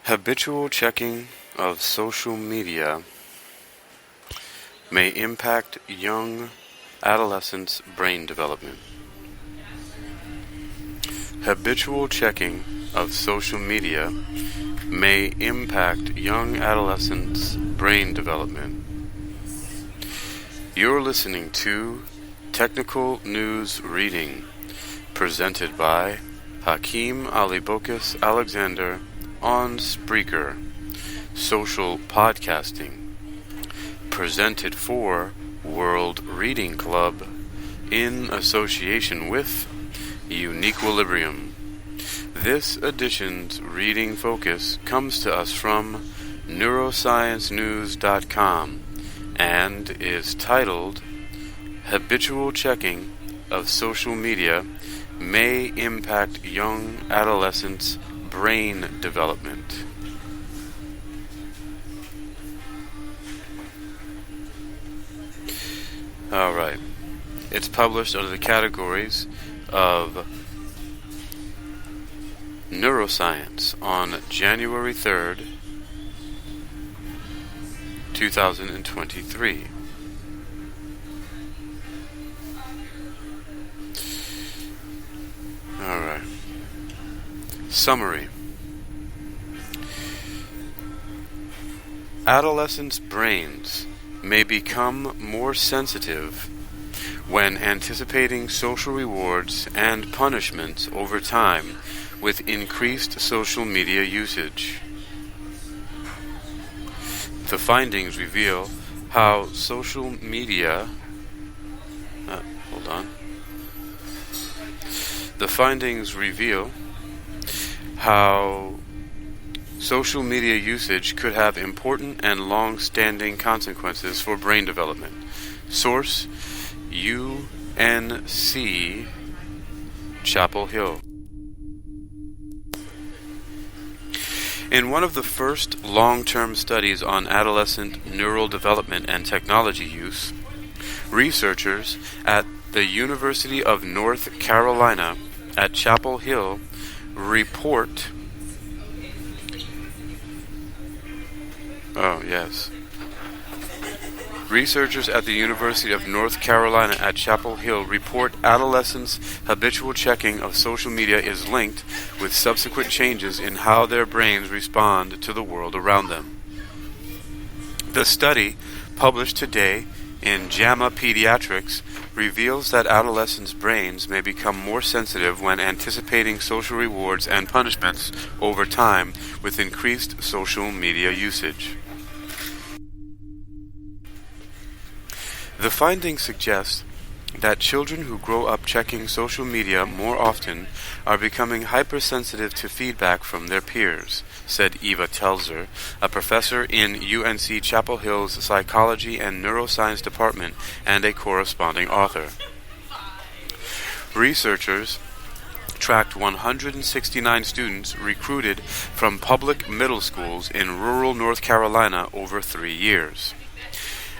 Habitual checking of social media may impact young adolescents' brain development. Habitual checking of social media may impact young adolescents' brain development. You're listening to Technical News Reading, presented by Hakeem Alibokis Alexander on Spreaker, social podcasting, presented for World Reading Club in association with Uniquilibrium. This edition's reading focus comes to us from neurosciencenews.com and is titled Habitual Checking of Social Media May Impact Young Adolescents' Brain Development. Alright. It's published under the categories of Neuroscience on January 3rd, 2023. Alright. Summary. Adolescents' brains may become more sensitive when anticipating social rewards and punishments over time with increased social media usage. The findings reveal how social media The findings reveal how social media usage could have important and long-standing consequences for brain development. Source: UNC Chapel Hill. In one of the first long-term studies on adolescent neural development and technology use, researchers at the University of North Carolina at Chapel Hill report Researchers at the University of North Carolina at Chapel Hill report adolescents' habitual checking of social media is linked with subsequent changes in how their brains respond to the world around them. The study, published today in JAMA Pediatrics, reveals that adolescents' brains may become more sensitive when anticipating social rewards and punishments over time with increased social media usage. The findings suggest that children who grow up checking social media more often are becoming hypersensitive to feedback from their peers, said Eva Telzer, a professor in UNC Chapel Hill's Psychology and Neuroscience Department and a corresponding author. Researchers tracked 169 students recruited from public middle schools in rural North Carolina over 3 years.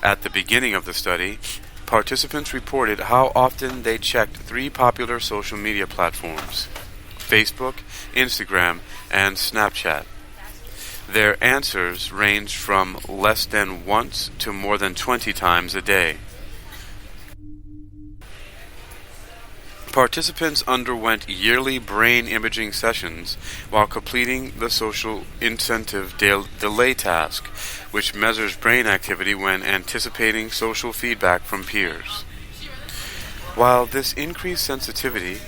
At the beginning of the study, participants reported how often they checked 3 popular social media platforms: Facebook, Instagram, and Snapchat. Their answers ranged from less than once to more than 20 times a day. Participants underwent yearly brain imaging sessions while completing the social incentive delay task, which measures brain activity when anticipating social feedback from peers. While this increased sensitivity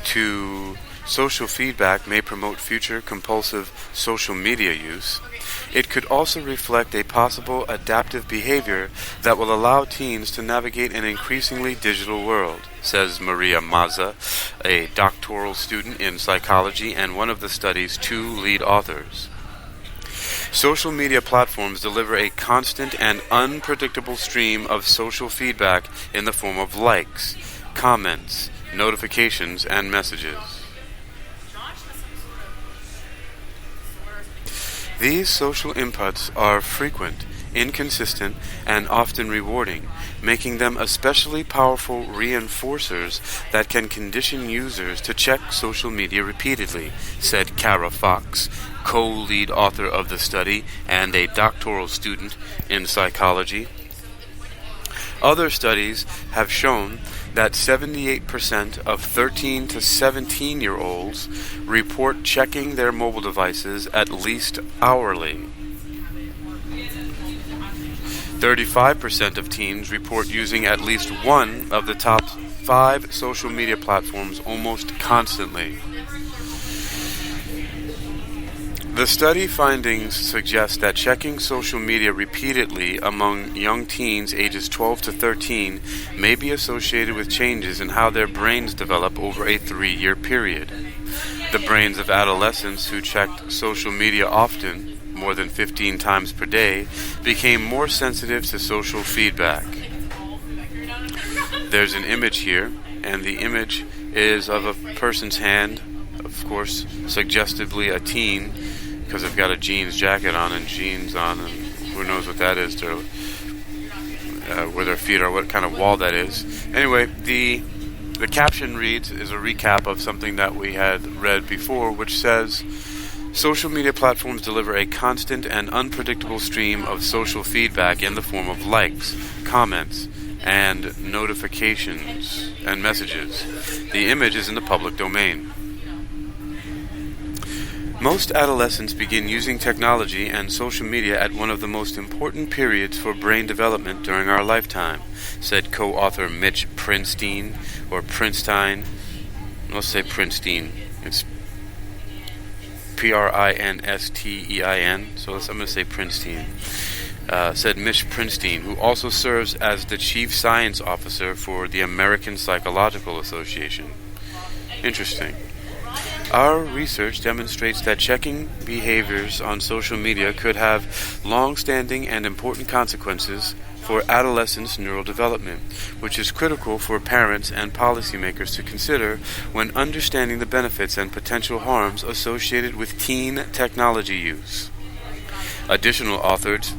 to social feedback may promote future compulsive social media use, it could also reflect a possible adaptive behavior that will allow teens to navigate an increasingly digital world, says Maria Mazza, a doctoral student in psychology and one of the study's 2 lead authors. Social media platforms deliver a constant and unpredictable stream of social feedback in the form of likes, comments, notifications, and messages. These social inputs are frequent inconsistent, and often rewarding, making them especially powerful reinforcers that can condition users to check social media repeatedly, said Kara Fox, co-lead author of the study and a doctoral student in psychology. Other studies have shown that 78% of 13 to 17-year-olds report checking their mobile devices at least hourly. 35% of teens report using at least one of the top 5 social media platforms almost constantly. The study findings suggest that checking social media repeatedly among young teens ages 12 to 13 may be associated with changes in how their brains develop over a 3-year period. The brains of adolescents who checked social media often, more than 15 times per day, became more sensitive to social feedback. There's an image here, and the image is of a person's hand, of course, suggestively a teen, because they've got a jeans jacket on and jeans on, and who knows what that is, where their feet are, what kind of wall that is. Anyway, the caption reads, is a recap of something that we had read before, which says, social media platforms deliver a constant and unpredictable stream of social feedback in the form of likes, comments, and notifications and messages. The image is in the public domain. Most adolescents begin using technology and social media at one of the most important periods for brain development during our lifetime, said co-author Mitch Prinstein, or Prinstein. Let's say Prinstein. It's Prinstein, so I'm going to say Prinstein. Said Mitch Prinstein, who also serves as the Chief Science Officer for the American Psychological Association. Interesting. Our research demonstrates that checking behaviors on social media could have long-standing and important consequences for adolescents' neural development, which is critical for parents and policymakers to consider when understanding the benefits and potential harms associated with teen technology use. Additional authors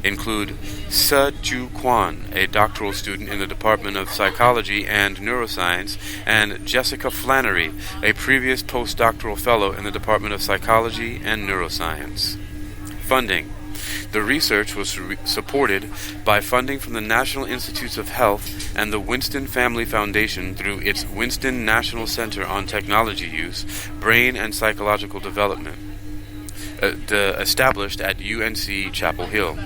include Se-Ju Kwan, a doctoral student in the Department of Psychology and Neuroscience, and Jessica Flannery, a previous postdoctoral fellow in the Department of Psychology and Neuroscience. Funding. The research was supported by funding from the National Institutes of Health and the Winston Family Foundation through its Winston National Center on Technology Use, Brain and Psychological Development, established at UNC Chapel Hill.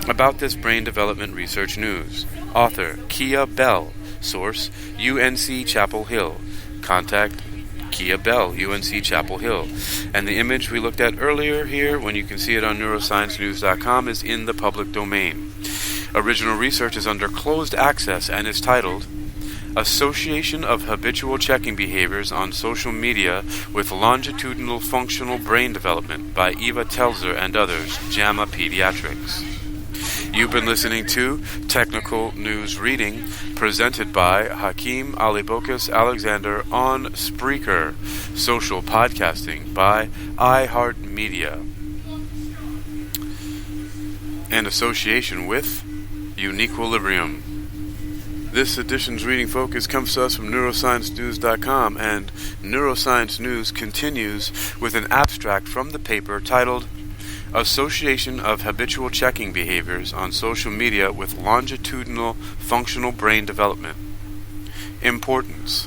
About this brain development research news. Author Kia Bell. Source UNC Chapel Hill. Contact Kia Bell, UNC Chapel Hill. And the image we looked at earlier here, when you can see it on neurosciencenews.com, is in the public domain. Original research is under closed access and is titled Association of Habitual Checking Behaviors on Social Media with Longitudinal Functional Brain Development by Eva Telzer and others, JAMA Pediatrics. You've been listening to Technical News Reading, presented by Hakeem Alibokas Alexander on Spreaker, social podcasting by iHeartMedia, in association with Uniquilibrium. This edition's reading focus comes to us from neurosciencenews.com, and Neuroscience News continues with an abstract from the paper titled Association of Habitual Checking Behaviors on Social Media with Longitudinal Functional Brain Development. Importance.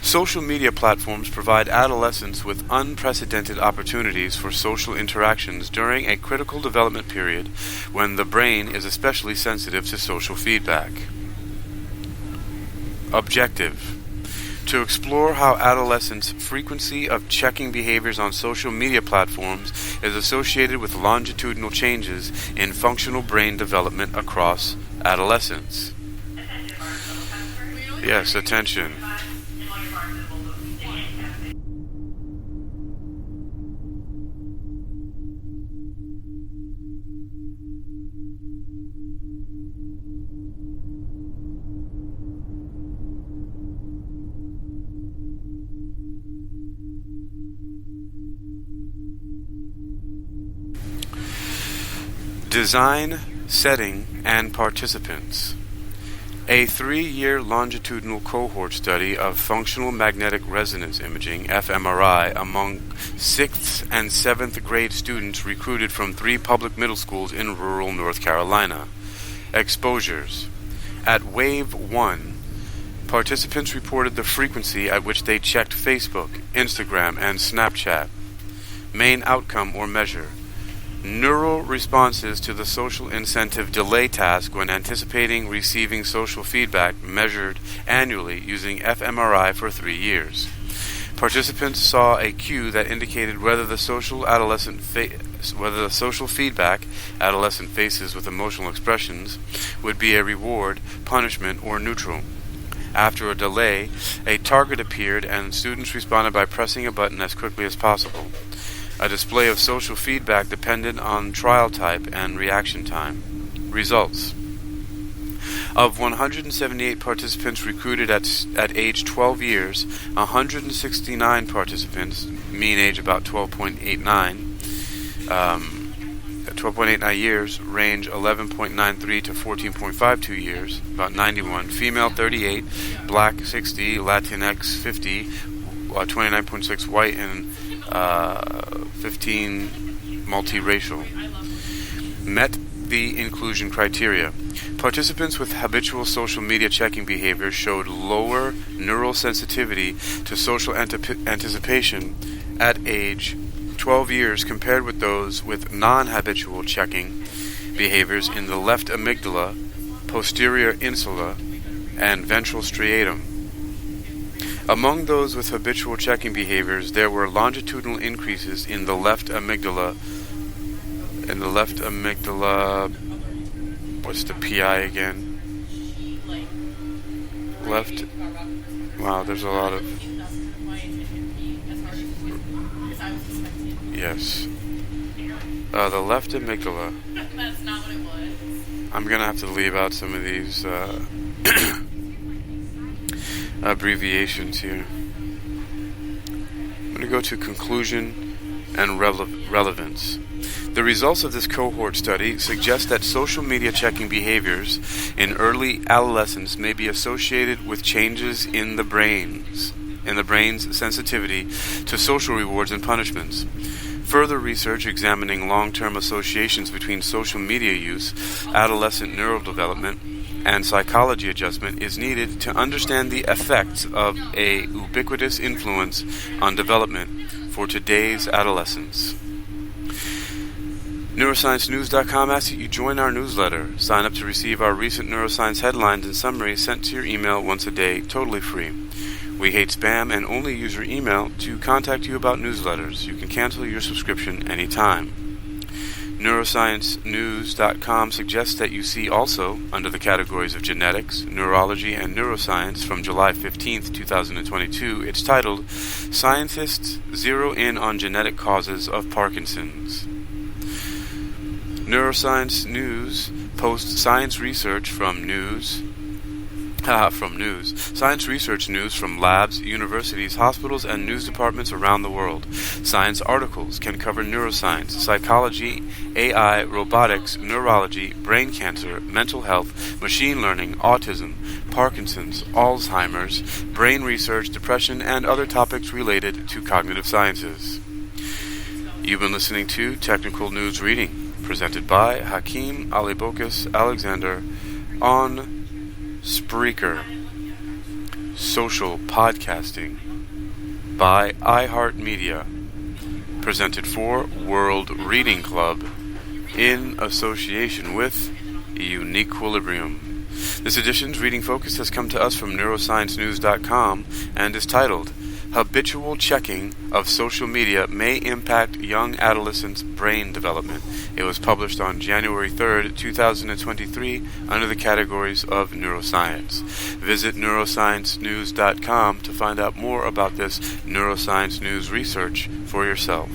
Social media platforms provide adolescents with unprecedented opportunities for social interactions during a critical development period when the brain is especially sensitive to social feedback. Objective. To explore how adolescents' frequency of checking behaviors on social media platforms is associated with longitudinal changes in functional brain development across adolescence. Yes, attention. Design, setting, and participants. A 3-year longitudinal cohort study of functional magnetic resonance imaging, fMRI, among 6th and 7th grade students recruited from 3 public middle schools in rural North Carolina. Exposures. At Wave 1, participants reported the frequency at which they checked Facebook, Instagram, and Snapchat. Main outcome or measure. Neural responses to the social incentive delay task when anticipating receiving social feedback measured annually using fMRI for 3 years. Participants saw a cue that indicated whether the social feedback, adolescent faces with emotional expressions, would be a reward, punishment, or neutral. After a delay, a target appeared and students responded by pressing a button as quickly as possible. A display of social feedback depended on trial type and reaction time. Results. Of 178 participants recruited at age 12 years, 169 participants, mean age about 12.89 years, range 11.93 to 14.52 years, about 91, female 38, black 60, Latinx 50, 29.6 white, and 15 multiracial. Met the inclusion criteria. Participants with habitual social media checking behavior showed lower neural sensitivity to social anticipation at age 12 years compared with those with non-habitual checking behaviors in the left amygdala, posterior insula, and ventral striatum. Among those with habitual checking behaviors, there were longitudinal increases in the left amygdala. What's the PI again? Left. Wow, there's a lot of. Yes. The left amygdala. That's not what it was. I'm gonna have to leave out some of these abbreviations here. I'm gonna go to conclusion and relevance. The results of this cohort study suggest that social media checking behaviors in early adolescence may be associated with changes in the brain's sensitivity to social rewards and punishments. Further research examining long-term associations between social media use, adolescent neural development, and psychology adjustment is needed to understand the effects of a ubiquitous influence on development for today's adolescents. NeuroscienceNews.com asks that you join our newsletter. Sign up to receive our recent neuroscience headlines and summaries sent to your email once a day, totally free. We hate spam and only use your email to contact you about newsletters. You can cancel your subscription anytime. NeuroscienceNews.com suggests that you see also, under the categories of genetics, neurology, and neuroscience from July 15th, 2022, it's titled, Scientists Zero In on Genetic Causes of Parkinson's. Neuroscience News posts science research from news. Science research news from labs, universities, hospitals, and news departments around the world. Science articles can cover neuroscience, psychology, AI, robotics, neurology, brain cancer, mental health, machine learning, autism, Parkinson's, Alzheimer's, brain research, depression, and other topics related to cognitive sciences. You've been listening to Technical News Reading, presented by Hakeem Alibokas Alexander on Spreaker. Social podcasting by iHeartMedia, presented for World Reading Club in association with Uniquilibrium. This edition's reading focus has come to us from neurosciencenews.com and is titled, Habitual Checking of Social Media May Impact Young Adolescents' Brain Development. It was published on January 3rd, 2023, under the categories of neuroscience. Visit neurosciencenews.com to find out more about this neuroscience news research for yourself.